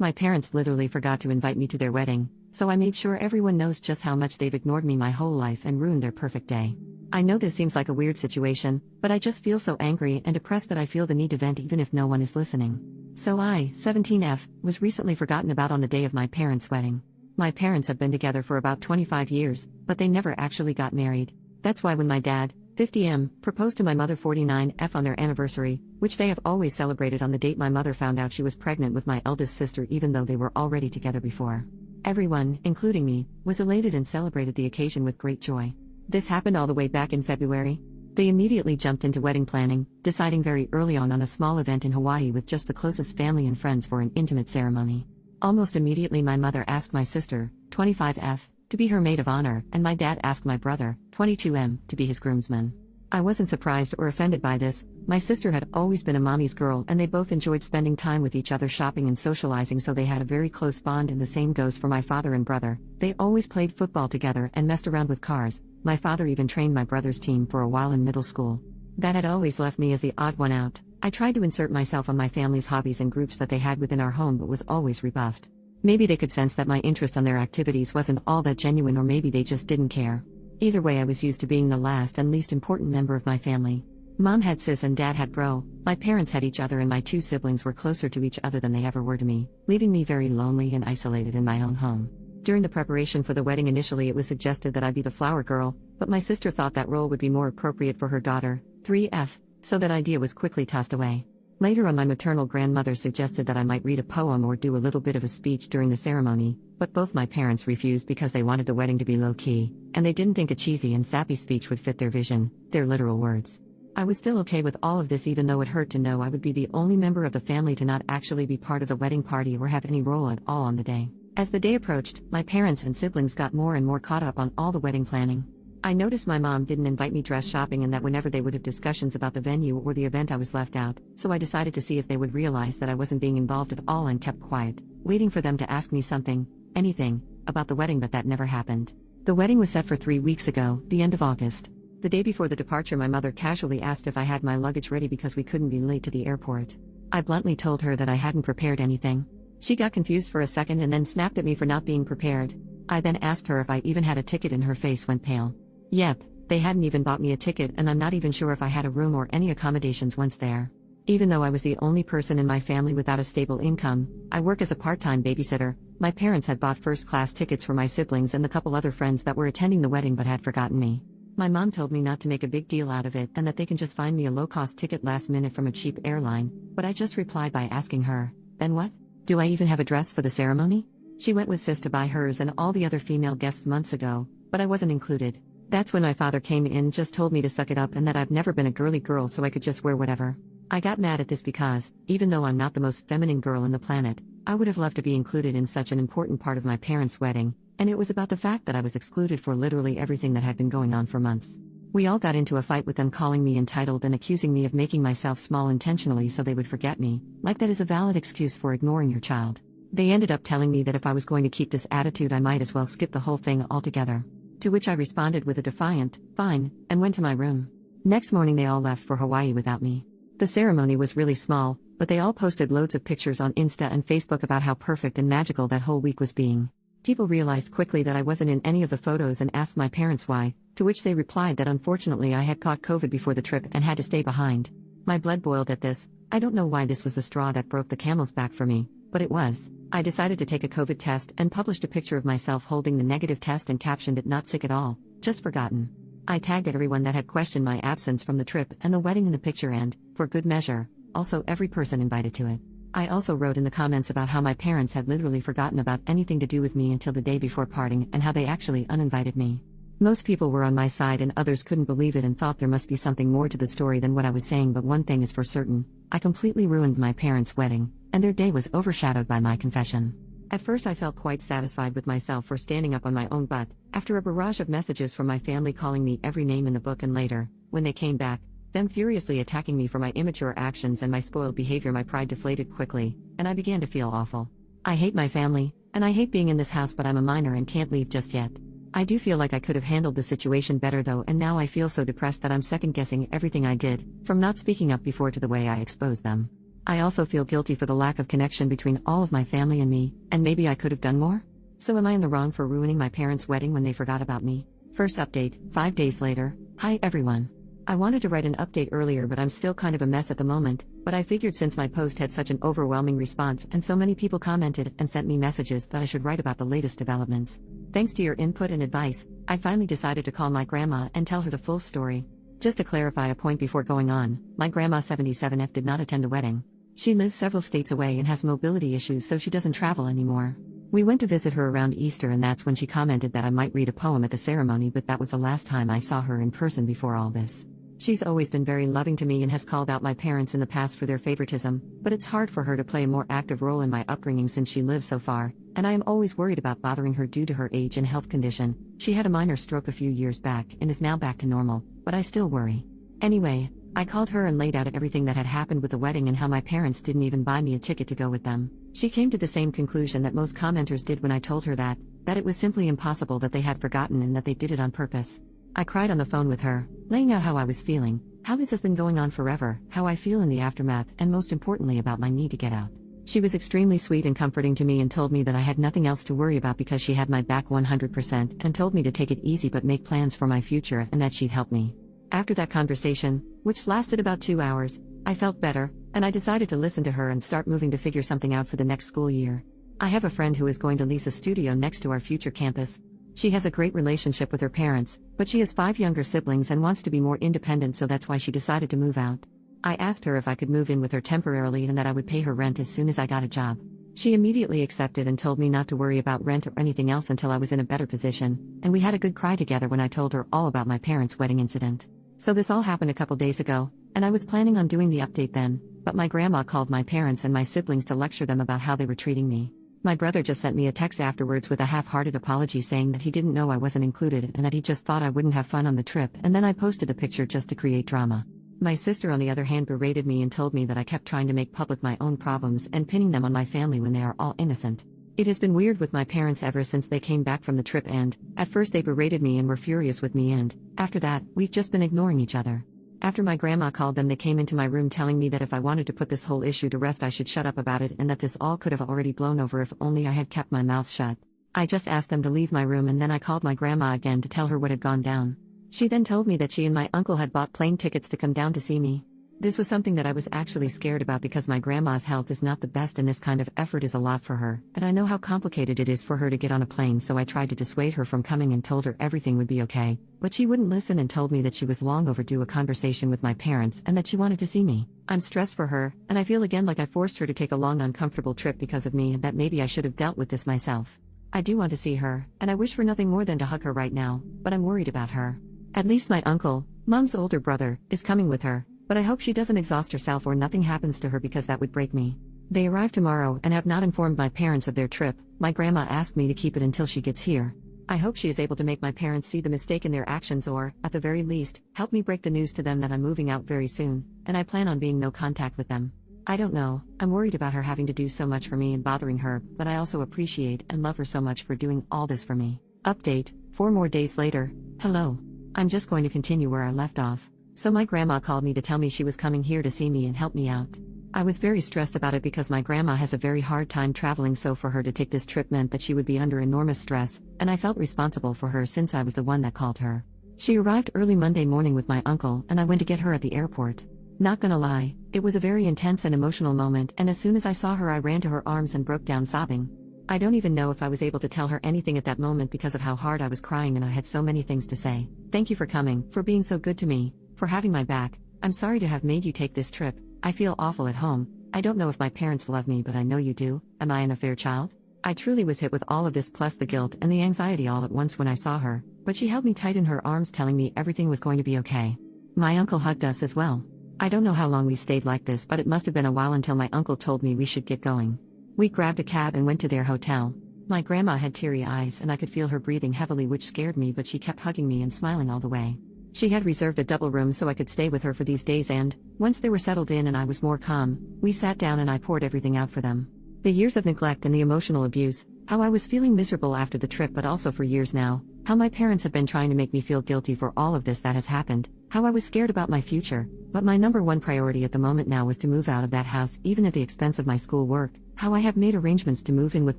My parents literally forgot to invite me to their wedding, so I made sure everyone knows just how much they've ignored me my whole life and ruined their perfect day. I know this seems like a weird situation, but I just feel so angry and depressed that I feel the need to vent even if no one is listening. So I, 17F, was recently forgotten about on the day of my parents' wedding. My parents have been together for about 25 years, but they never actually got married. That's why when my dad, 50M, proposed to my mother 49F on their anniversary, which they have always celebrated on the date my mother found out she was pregnant with my eldest sister even though they were already together before. Everyone, including me, was elated and celebrated the occasion with great joy. This happened all the way back in February. They immediately jumped into wedding planning, deciding very early on a small event in Hawaii with just the closest family and friends for an intimate ceremony. Almost immediately my mother asked my sister, 25F, to be her maid of honor, and my dad asked my brother, 22M, to be his groomsman. I wasn't surprised or offended by this. My sister had always been a mommy's girl and they both enjoyed spending time with each other shopping and socializing, so they had a very close bond, and the same goes for my father and brother. They always played football together and messed around with cars. My father even trained my brother's team for a while in middle school. That had always left me as the odd one out. I tried to insert myself on my family's hobbies and groups that they had within our home but was always rebuffed. Maybe they could sense that my interest on their activities wasn't all that genuine, or maybe they just didn't care. Either way, I was used to being the last and least important member of my family. Mom had sis and dad had bro, my parents had each other, and my two siblings were closer to each other than they ever were to me, leaving me very lonely and isolated in my own home. During the preparation for the wedding, initially it was suggested that I be the flower girl, but my sister thought that role would be more appropriate for her daughter, 3F, so that idea was quickly tossed away. Later on, my maternal grandmother suggested that I might read a poem or do a little bit of a speech during the ceremony, but both my parents refused because they wanted the wedding to be low-key, and they didn't think a cheesy and sappy speech would fit their vision, their literal words. I was still okay with all of this, even though it hurt to know I would be the only member of the family to not actually be part of the wedding party or have any role at all on the day. As the day approached, my parents and siblings got more and more caught up on all the wedding planning. I noticed my mom didn't invite me dress shopping, and that whenever they would have discussions about the venue or the event I was left out, so I decided to see if they would realize that I wasn't being involved at all and kept quiet, waiting for them to ask me something, anything, about the wedding, but that never happened. The wedding was set for 3 weeks ago, the end of August. The day before the departure, my mother casually asked if I had my luggage ready because we couldn't be late to the airport. I bluntly told her that I hadn't prepared anything. She got confused for a second and then snapped at me for not being prepared. I then asked her if I even had a ticket, and her face went pale. Yep, they hadn't even bought me a ticket, and I'm not even sure if I had a room or any accommodations once there. Even though I was the only person in my family without a stable income, I work as a part-time babysitter. My parents had bought first-class tickets for my siblings and the couple other friends that were attending the wedding but had forgotten me. My mom told me not to make a big deal out of it and that they can just find me a low-cost ticket last minute from a cheap airline, but I just replied by asking her, "Then what? Do I even have a dress for the ceremony?" She went with sis to buy hers and all the other female guests months ago, but I wasn't included. That's when my father came in, just told me to suck it up and that I've never been a girly girl so I could just wear whatever. I got mad at this because, even though I'm not the most feminine girl on the planet, I would have loved to be included in such an important part of my parents' wedding, and it was about the fact that I was excluded for literally everything that had been going on for months. We all got into a fight with them calling me entitled and accusing me of making myself small intentionally so they would forget me, like that is a valid excuse for ignoring your child. They ended up telling me that if I was going to keep this attitude I might as well skip the whole thing altogether. To which I responded with a defiant, "Fine," and went to my room. Next morning they all left for Hawaii without me. The ceremony was really small, but they all posted loads of pictures on Insta and Facebook about how perfect and magical that whole week was being. People realized quickly that I wasn't in any of the photos and asked my parents why, to which they replied that unfortunately I had caught COVID before the trip and had to stay behind. My blood boiled at this. I don't know why this was the straw that broke the camel's back for me, but it was. I decided to take a COVID test and published a picture of myself holding the negative test and captioned it, "Not sick at all, just forgotten." I tagged everyone that had questioned my absence from the trip and the wedding in the picture and, for good measure, also every person invited to it. I also wrote in the comments about how my parents had literally forgotten about anything to do with me until the day before parting and how they actually uninvited me. Most people were on my side and others couldn't believe it and thought there must be something more to the story than what I was saying, but one thing is for certain, I completely ruined my parents' wedding, and their day was overshadowed by my confession. At first I felt quite satisfied with myself for standing up on my own butt, after a barrage of messages from my family calling me every name in the book, and later, when they came back, them furiously attacking me for my immature actions and my spoiled behavior, my pride deflated quickly, and I began to feel awful. I hate my family, and I hate being in this house, but I'm a minor and can't leave just yet. I do feel like I could have handled the situation better though, and now I feel so depressed that I'm second-guessing everything I did, from not speaking up before to the way I exposed them. I also feel guilty for the lack of connection between all of my family and me, and maybe I could have done more? So am I in the wrong for ruining my parents' wedding when they forgot about me? First update, 5 days later. Hi everyone. I wanted to write an update earlier, but I'm still kind of a mess at the moment, but I figured since my post had such an overwhelming response and so many people commented and sent me messages that I should write about the latest developments. Thanks to your input and advice, I finally decided to call my grandma and tell her the full story. Just to clarify a point before going on, my grandma 77F did not attend the wedding. She lives several states away and has mobility issues, so she doesn't travel anymore. We went to visit her around Easter, and that's when she commented that I might read a poem at the ceremony, but that was the last time I saw her in person before all this. She's always been very loving to me and has called out my parents in the past for their favoritism, but it's hard for her to play a more active role in my upbringing since she lives so far, and I am always worried about bothering her due to her age and health condition. She had a minor stroke a few years back and is now back to normal, but I still worry. Anyway, I called her and laid out everything that had happened with the wedding and how my parents didn't even buy me a ticket to go with them. She came to the same conclusion that most commenters did when I told her that it was simply impossible, that they had forgotten and that they did it on purpose. I cried on the phone with her, laying out how I was feeling, how this has been going on forever, how I feel in the aftermath, and most importantly about my need to get out. She was extremely sweet and comforting to me and told me that I had nothing else to worry about because she had my back 100%, and told me to take it easy but make plans for my future and that she'd help me. After that conversation, which lasted about 2 hours, I felt better, and I decided to listen to her and start moving to figure something out for the next school year. I have a friend who is going to lease a studio next to our future campus. She has a great relationship with her parents, but she has 5 younger siblings and wants to be more independent, so that's why she decided to move out. I asked her if I could move in with her temporarily and that I would pay her rent as soon as I got a job. She immediately accepted and told me not to worry about rent or anything else until I was in a better position, and we had a good cry together when I told her all about my parents' wedding incident. So this all happened a couple days ago, and I was planning on doing the update then, but my grandma called my parents and my siblings to lecture them about how they were treating me. My brother just sent me a text afterwards with a half-hearted apology saying that he didn't know I wasn't included and that he just thought I wouldn't have fun on the trip, and then I posted a picture just to create drama. My sister on the other hand berated me and told me that I kept trying to make public my own problems and pinning them on my family when they are all innocent. It has been weird with my parents ever since they came back from the trip, and at first they berated me and were furious with me, and after that, we've just been ignoring each other. After my grandma called them, they came into my room telling me that if I wanted to put this whole issue to rest I should shut up about it and that this all could have already blown over if only I had kept my mouth shut. I just asked them to leave my room and then I called my grandma again to tell her what had gone down. She then told me that she and my uncle had bought plane tickets to come down to see me. This was something that I was actually scared about because my grandma's health is not the best and this kind of effort is a lot for her, and I know how complicated it is for her to get on a plane, so I tried to dissuade her from coming and told her everything would be okay, but she wouldn't listen and told me that she was long overdue a conversation with my parents and that she wanted to see me. I'm stressed for her, and I feel again like I forced her to take a long uncomfortable trip because of me and that maybe I should have dealt with this myself. I do want to see her, and I wish for nothing more than to hug her right now, but I'm worried about her. At least my uncle, Mom's older brother, is coming with her. But I hope she doesn't exhaust herself or nothing happens to her because that would break me. They arrive tomorrow and have not informed my parents of their trip. My grandma asked me to keep it until she gets here. I hope she is able to make my parents see the mistake in their actions or, at the very least, help me break the news to them that I'm moving out very soon, and I plan on being no contact with them. I don't know, I'm worried about her having to do so much for me and bothering her, but I also appreciate and love her so much for doing all this for me. Update, 4 more days later. Hello. I'm just going to continue where I left off. So my grandma called me to tell me she was coming here to see me and help me out. I was very stressed about it because my grandma has a very hard time traveling, so for her to take this trip meant that she would be under enormous stress, and I felt responsible for her since I was the one that called her. She arrived early Monday morning with my uncle and I went to get her at the airport. Not gonna lie, it was a very intense and emotional moment, and as soon as I saw her I ran to her arms and broke down sobbing. I don't even know if I was able to tell her anything at that moment because of how hard I was crying and I had so many things to say. Thank you for coming, for being so good to me, for having my back. I'm sorry to have made you take this trip. I feel awful at home. I don't know if my parents love me, but I know you do. Am I an affair child? I truly was hit with all of this plus the guilt and the anxiety all at once when I saw her, but she held me tight in her arms telling me everything was going to be okay. My uncle hugged us as well. I don't know how long we stayed like this, but it must have been a while until my uncle told me we should get going. We grabbed a cab and went to their hotel. My grandma had teary eyes and I could feel her breathing heavily, which scared me, but she kept hugging me and smiling all the way. She had reserved a double room so I could stay with her for these days, and, once they were settled in and I was more calm, we sat down and I poured everything out for them. The years of neglect and the emotional abuse, how I was feeling miserable after the trip but also for years now, how my parents have been trying to make me feel guilty for all of this that has happened, how I was scared about my future, but my number one priority at the moment now was to move out of that house even at the expense of my school work, how I have made arrangements to move in with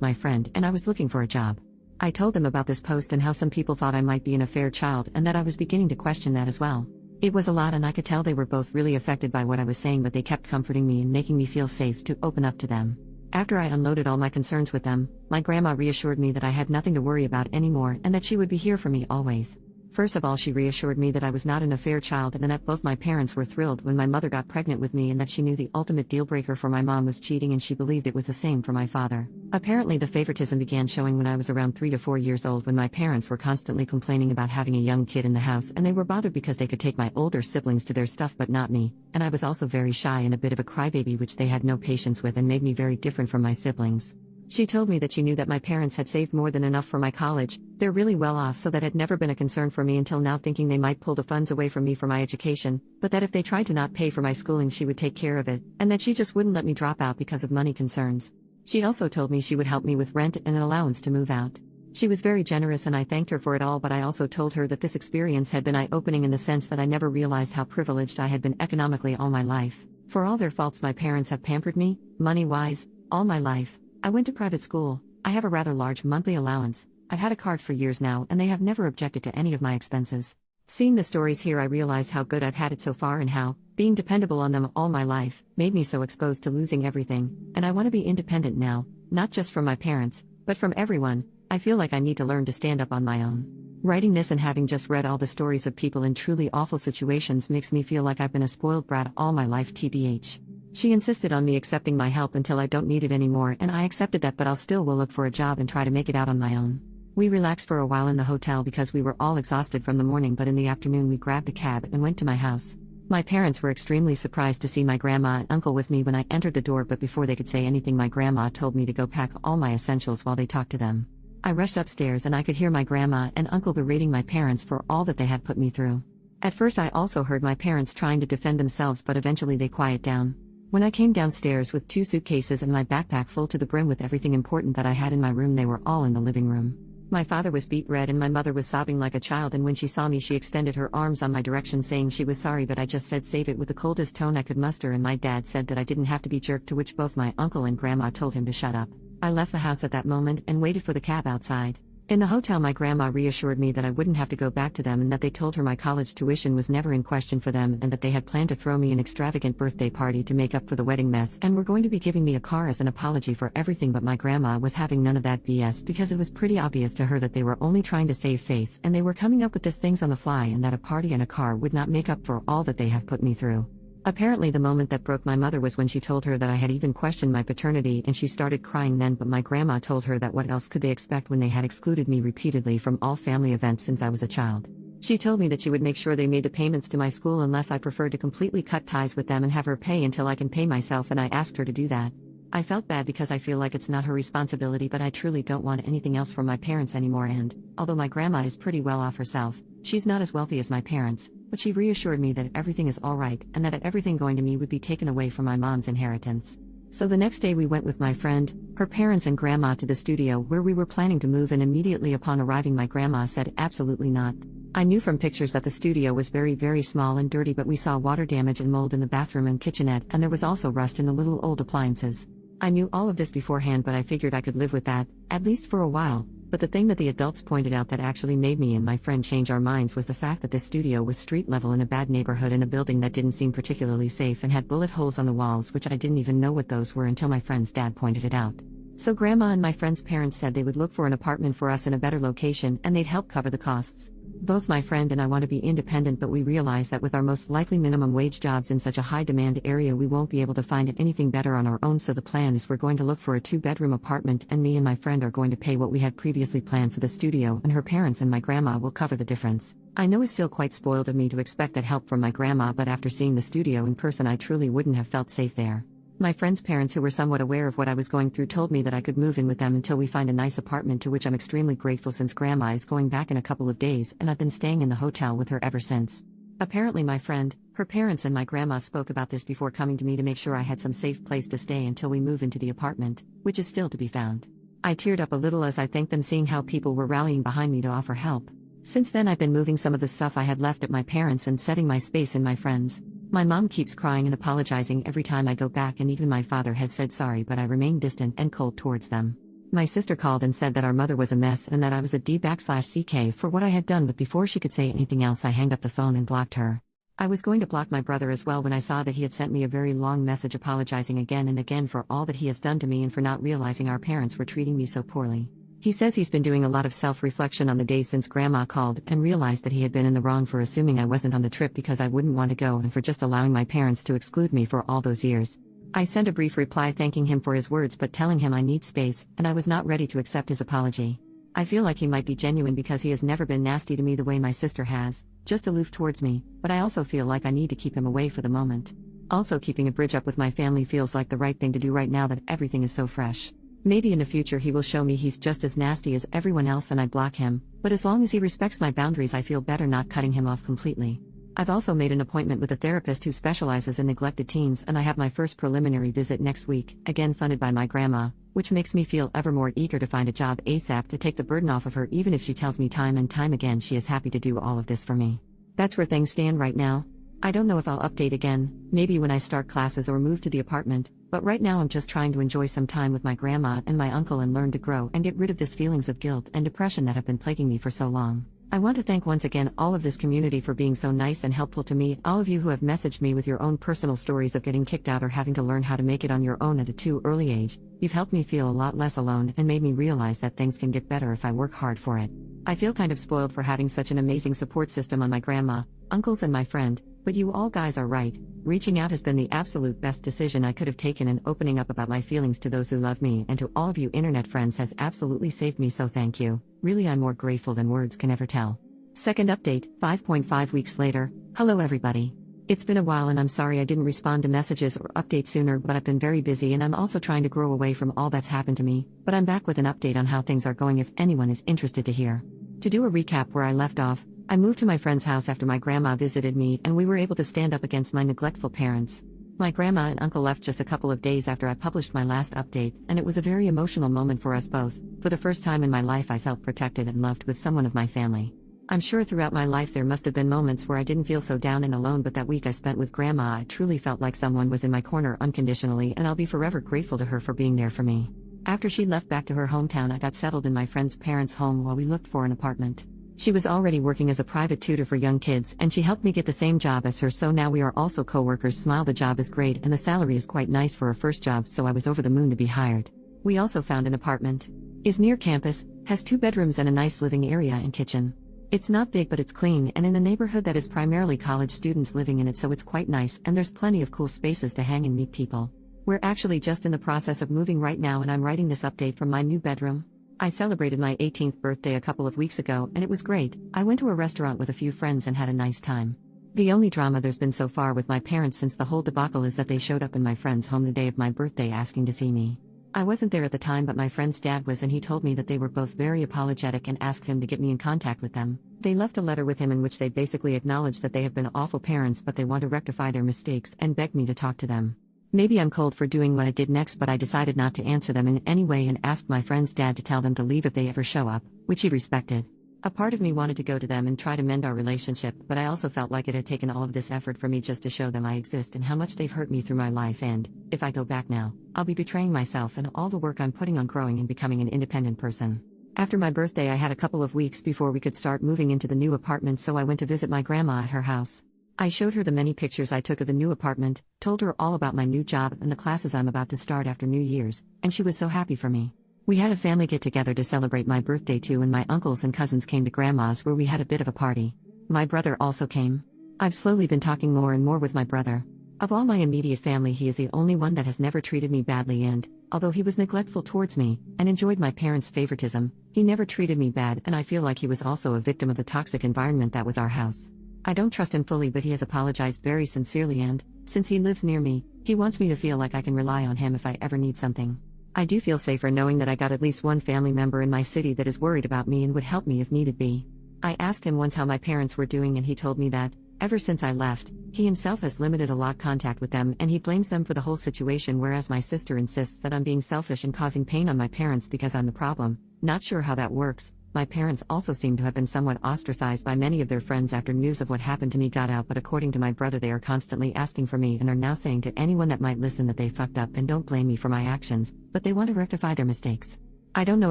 my friend and I was looking for a job. I told them about this post and how some people thought I might be an affair child and that I was beginning to question that as well. It was a lot and I could tell they were both really affected by what I was saying, but they kept comforting me and making me feel safe to open up to them. After I unloaded all my concerns with them, my grandma reassured me that I had nothing to worry about anymore and that she would be here for me always. First of all, she reassured me that I was not an affair child and that both my parents were thrilled when my mother got pregnant with me and that she knew the ultimate deal breaker for my mom was cheating and she believed it was the same for my father. Apparently the favoritism began showing when I was around 3 to 4 years old when my parents were constantly complaining about having a young kid in the house and they were bothered because they could take my older siblings to their stuff but not me, and I was also very shy and a bit of a crybaby which they had no patience with and made me very different from my siblings. She told me that she knew that my parents had saved more than enough for my college, they're really well off, so that had never been a concern for me until now, thinking they might pull the funds away from me for my education, but that if they tried to not pay for my schooling she would take care of it, and that she just wouldn't let me drop out because of money concerns. She also told me she would help me with rent and an allowance to move out. She was very generous and I thanked her for it all, but I also told her that this experience had been eye-opening in the sense that I never realized how privileged I had been economically all my life. For all their faults, my parents have pampered me, money-wise, all my life. I went to private school, I have a rather large monthly allowance, I've had a card for years now and they have never objected to any of my expenses. Seeing the stories here I realize how good I've had it so far and how, being dependable on them all my life, made me so exposed to losing everything, and I want to be independent now, not just from my parents, but from everyone. I feel like I need to learn to stand up on my own. Writing this and having just read all the stories of people in truly awful situations makes me feel like I've been a spoiled brat all my life, TBH. She insisted on me accepting my help until I don't need it anymore and I accepted that, but I'll still will look for a job and try to make it out on my own. We relaxed for a while in the hotel because we were all exhausted from the morning, but in the afternoon we grabbed a cab and went to my house. My parents were extremely surprised to see my grandma and uncle with me when I entered the door, but before they could say anything my grandma told me to go pack all my essentials while they talked to them. I rushed upstairs and I could hear my grandma and uncle berating my parents for all that they had put me through. At first I also heard my parents trying to defend themselves, but eventually they quieted down. When I came downstairs with 2 suitcases and my backpack full to the brim with everything important that I had in my room, they were all in the living room. My father was beet red and my mother was sobbing like a child, and when she saw me she extended her arms on my direction saying she was sorry, but I just said save it with the coldest tone I could muster, and my dad said that I didn't have to be jerked, to which both my uncle and grandma told him to shut up. I left the house at that moment and waited for the cab outside. In the hotel my grandma reassured me that I wouldn't have to go back to them and that they told her my college tuition was never in question for them and that they had planned to throw me an extravagant birthday party to make up for the wedding mess and were going to be giving me a car as an apology for everything, but my grandma was having none of that BS because it was pretty obvious to her that they were only trying to save face and they were coming up with these things on the fly and that a party and a car would not make up for all that they have put me through. Apparently the moment that broke my mother was when she told her that I had even questioned my paternity, and she started crying then, but my grandma told her that what else could they expect when they had excluded me repeatedly from all family events since I was a child. She told me that she would make sure they made the payments to my school unless I preferred to completely cut ties with them and have her pay until I can pay myself, and I asked her to do that. I felt bad because I feel like it's not her responsibility, but I truly don't want anything else from my parents anymore, and, although my grandma is pretty well off herself, she's not as wealthy as my parents, but she reassured me that everything is alright and that everything going to me would be taken away from my mom's inheritance. So the next day we went with my friend, her parents and grandma to the studio where we were planning to move, and immediately upon arriving my grandma said absolutely not. I knew from pictures that the studio was very small and dirty, but we saw water damage and mold in the bathroom and kitchenette, and there was also rust in the little old appliances. I knew all of this beforehand, but I figured I could live with that, at least for a while. But the thing that the adults pointed out that actually made me and my friend change our minds was the fact that this studio was street level in a bad neighborhood in a building that didn't seem particularly safe and had bullet holes on the walls, which I didn't even know what those were until my friend's dad pointed it out. So grandma and my friend's parents said they would look for an apartment for us in a better location and they'd help cover the costs. Both my friend and I want to be independent, but we realize that with our most likely minimum wage jobs in such a high demand area we won't be able to find anything better on our own, so the plan is we're going to look for a 2-bedroom apartment, and me and my friend are going to pay what we had previously planned for the studio, and her parents and my grandma will cover the difference. I know it's still quite spoiled of me to expect that help from my grandma, but after seeing the studio in person I truly wouldn't have felt safe there. My friend's parents, who were somewhat aware of what I was going through, told me that I could move in with them until we find a nice apartment, to which I'm extremely grateful since grandma is going back in a couple of days and I've been staying in the hotel with her ever since. Apparently my friend, her parents and my grandma spoke about this before coming to me to make sure I had some safe place to stay until we move into the apartment, which is still to be found. I teared up a little as I thanked them, seeing how people were rallying behind me to offer help. Since then, I've been moving some of the stuff I had left at my parents' and setting my space in my friends. My mom keeps crying and apologizing every time I go back, and even my father has said sorry, but I remain distant and cold towards them. My sister called and said that our mother was a mess and that I was a D/CK for what I had done, but before she could say anything else, I hanged up the phone and blocked her. I was going to block my brother as well when I saw that he had sent me a very long message apologizing again and again for all that he has done to me and for not realizing our parents were treating me so poorly. He says he's been doing a lot of self-reflection on the days since Grandma called and realized that he had been in the wrong for assuming I wasn't on the trip because I wouldn't want to go and for just allowing my parents to exclude me for all those years. I sent a brief reply thanking him for his words but telling him I need space, and I was not ready to accept his apology. I feel like he might be genuine because he has never been nasty to me the way my sister has, just aloof towards me, but I also feel like I need to keep him away for the moment. Also, keeping a bridge up with my family feels like the right thing to do right now that everything is so fresh. Maybe in the future he will show me he's just as nasty as everyone else and I block him, but as long as he respects my boundaries I feel better not cutting him off completely. I've also made an appointment with a therapist who specializes in neglected teens, and I have my first preliminary visit next week, again funded by my grandma, which makes me feel ever more eager to find a job ASAP to take the burden off of her, even if she tells me time and time again she is happy to do all of this for me. That's where things stand right now. I don't know if I'll update again, maybe when I start classes or move to the apartment, but right now I'm just trying to enjoy some time with my grandma and my uncle and learn to grow and get rid of these feelings of guilt and depression that have been plaguing me for so long. I want to thank once again all of this community for being so nice and helpful to me, all of you who have messaged me with your own personal stories of getting kicked out or having to learn how to make it on your own at a too early age. You've helped me feel a lot less alone and made me realize that things can get better if I work hard for it. I feel kind of spoiled for having such an amazing support system on my grandma, uncles and my friend, but you all guys are right. Reaching out has been the absolute best decision I could have taken, and opening up about my feelings to those who love me and to all of you internet friends has absolutely saved me, so thank you. Really, I'm more grateful than words can ever tell. Second update, 5.5 weeks later. Hello everybody. It's been a while and I'm sorry I didn't respond to messages or updates sooner, but I've been very busy and I'm also trying to grow away from all that's happened to me, but I'm back with an update on how things are going if anyone is interested to hear. To do a recap where I left off, I moved to my friend's house after my grandma visited me and we were able to stand up against my neglectful parents. My grandma and uncle left just a couple of days after I published my last update, and it was a very emotional moment for us both. For the first time in my life I felt protected and loved with someone of my family. I'm sure throughout my life there must have been moments where I didn't feel so down and alone, but that week I spent with Grandma I truly felt like someone was in my corner unconditionally, and I'll be forever grateful to her for being there for me. After she left back to her hometown, I got settled in my friend's parents' home while we looked for an apartment. She was already working as a private tutor for young kids and she helped me get the same job as her, so now we are also co-workers. Smile, the job is great and the salary is quite nice for a first job, so I was over the moon to be hired. We also found an apartment. Is near campus, has 2 bedrooms and a nice living area and kitchen. It's not big but it's clean and in a neighborhood that is primarily college students living in it, so it's quite nice and there's plenty of cool spaces to hang and meet people. We're actually just in the process of moving right now and I'm writing this update from my new bedroom. I celebrated my 18th birthday a couple of weeks ago and it was great. I went to a restaurant with a few friends and had a nice time. The only drama there's been so far with my parents since the whole debacle is that they showed up in my friend's home the day of my birthday asking to see me. I wasn't there at the time, but my friend's dad was, and he told me that they were both very apologetic and asked him to get me in contact with them. They left a letter with him in which they basically acknowledged that they have been awful parents but they want to rectify their mistakes and begged me to talk to them. Maybe I'm cold for doing what I did next, but I decided not to answer them in any way and asked my friend's dad to tell them to leave if they ever show up, which he respected. A part of me wanted to go to them and try to mend our relationship, but I also felt like it had taken all of this effort for me just to show them I exist and how much they've hurt me through my life, and, if I go back now, I'll be betraying myself and all the work I'm putting on growing and becoming an independent person. After my birthday I had a couple of weeks before we could start moving into the new apartment, so I went to visit my grandma at her house. I showed her the many pictures I took of the new apartment, told her all about my new job and the classes I'm about to start after New Year's, and she was so happy for me. We had a family get-together to celebrate my birthday too, and my uncles and cousins came to Grandma's where we had a bit of a party. My brother also came. I've slowly been talking more and more with my brother. Of all my immediate family he is the only one that has never treated me badly, and, although he was neglectful towards me, and enjoyed my parents' favoritism, he never treated me bad, and I feel like he was also a victim of the toxic environment that was our house. I don't trust him fully, but he has apologized very sincerely, and, since he lives near me, he wants me to feel like I can rely on him if I ever need something. I do feel safer knowing that I got at least one family member in my city that is worried about me and would help me if needed be. I asked him once how my parents were doing and he told me that, ever since I left, he himself has limited a lot contact with them and he blames them for the whole situation, whereas my sister insists that I'm being selfish and causing pain on my parents because I'm the problem. Not sure how that works, My parents also seem to have been somewhat ostracized by many of their friends after news of what happened to me got out, but according to my brother, they are constantly asking for me and are now saying to anyone that might listen that they fucked up and don't blame me for my actions, but they want to rectify their mistakes. I don't know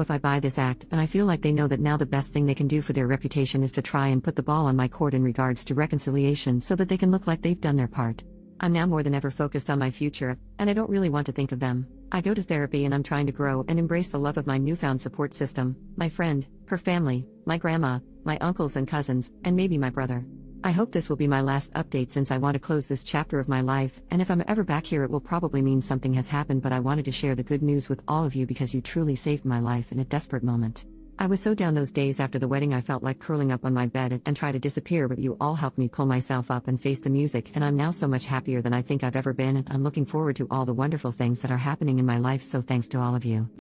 if I buy this act, and I feel like they know that now the best thing they can do for their reputation is to try and put the ball on my court in regards to reconciliation so that they can look like they've done their part. I'm now more than ever focused on my future, and I don't really want to think of them. I go to therapy and I'm trying to grow and embrace the love of my newfound support system, my friend, her family, my grandma, my uncles and cousins, and maybe my brother. I hope this will be my last update since I want to close this chapter of my life, and if I'm ever back here it will probably mean something has happened, but I wanted to share the good news with all of you because you truly saved my life in a desperate moment. I was so down those days after the wedding I felt like curling up on my bed and try to disappear, but you all helped me pull myself up and face the music, and I'm now so much happier than I think I've ever been, and I'm looking forward to all the wonderful things that are happening in my life, so thanks to all of you.